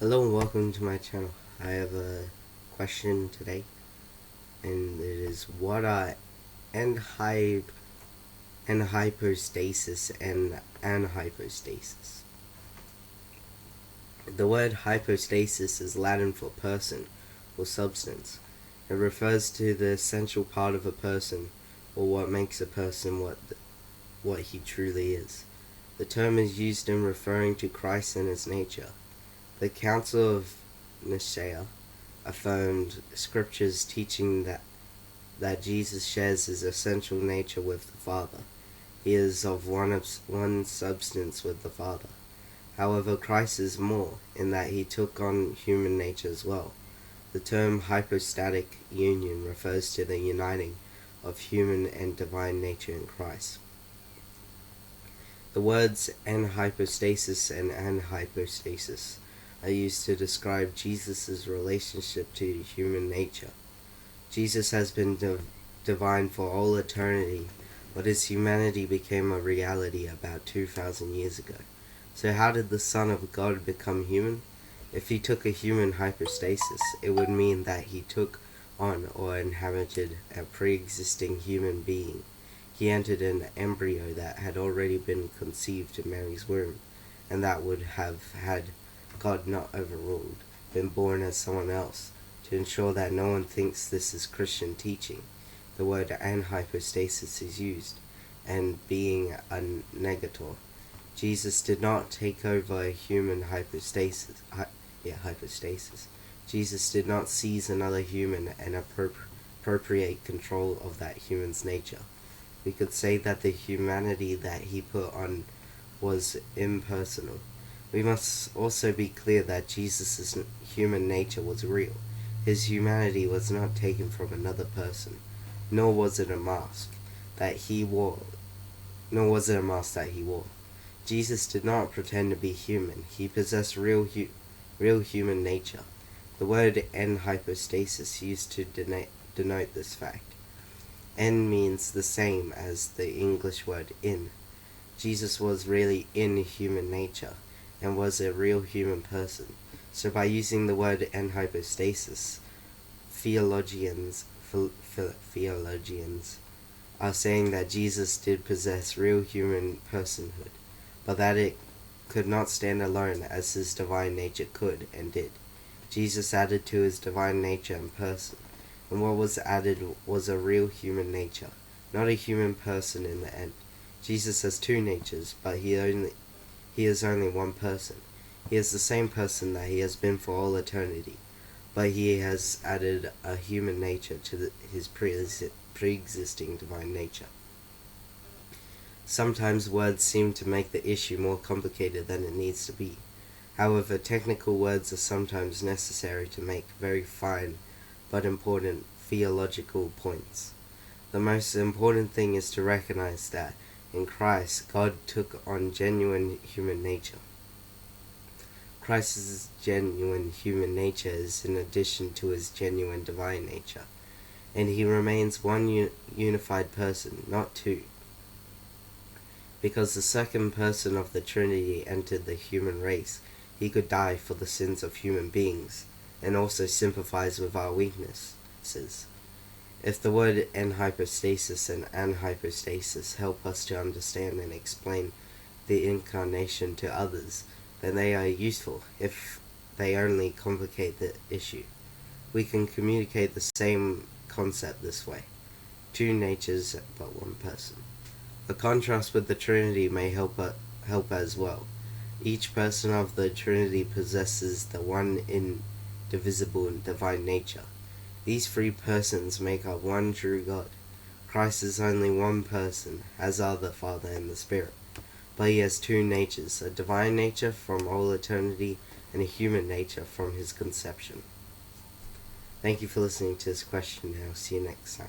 Hello and welcome to my channel. I have a question today, and it is, what are enhypostasis and anhypostasis? The word hypostasis is Latin for person or substance. It refers to the essential part of a person, or what makes a person what he truly is. The term is used in referring to Christ and his nature. The Council of Nicaea affirmed scriptures teaching that Jesus shares his essential nature with the Father. He is of one substance with the Father. However, Christ is more, in that he took on human nature as well. The term hypostatic union refers to the uniting of human and divine nature in Christ. The words enhypostasis and anhypostasis are used to describe Jesus' relationship to human nature. Jesus has been divine for all eternity, but his humanity became a reality about 2,000 years ago. So how did the Son of God become human? If he took a human hypostasis, it would mean that he took on or inhabited a pre-existing human being. He entered an embryo that had already been conceived in Mary's womb, and that would have had God not overruled, been born as someone else. To ensure that no one thinks this is Christian teaching, the word anhypostasis is used, and being a negator. Jesus did not take over a human hypostasis. Jesus did not seize another human and appropriate control of that human's nature. We could say that the humanity that he put on was impersonal. We must also be clear that Jesus' human nature was real. His humanity was not taken from another person, nor was it a mask that he wore. Jesus did not pretend to be human. He possessed real human nature. The word enhypostasis used to denote this fact. En means the same as the English word in. Jesus was really in human nature and was a real human person. So by using the word enhypostasis, theologians are saying that Jesus did possess real human personhood, but that it could not stand alone as his divine nature could and did. Jesus added to his divine nature and person, and what was added was a real human nature, not a human person in the end. Jesus has two natures, but he is only one person. He is the same person that he has been for all eternity, but he has added a human nature to his pre-existing divine nature. Sometimes words seem to make the issue more complicated than it needs to be. However, technical words are sometimes necessary to make very fine but important theological points. The most important thing is to recognize that in Christ, God took on genuine human nature. Christ's genuine human nature is in addition to his genuine divine nature, and he remains one unified person, not two. Because the second person of the Trinity entered the human race, he could die for the sins of human beings, and also sympathize with our weaknesses. If the word enhypostasis and anhypostasis help us to understand and explain the incarnation to others, then they are useful. If they only complicate the issue, we can communicate the same concept this way: two natures but one person. A contrast with the Trinity may help as well. Each person of the Trinity possesses the one indivisible and divine nature. These three persons make up one true God. Christ is only one person, as are the Father and the Spirit. But he has two natures, a divine nature from all eternity and a human nature from his conception. Thank you for listening to this question, and I'll see you next time.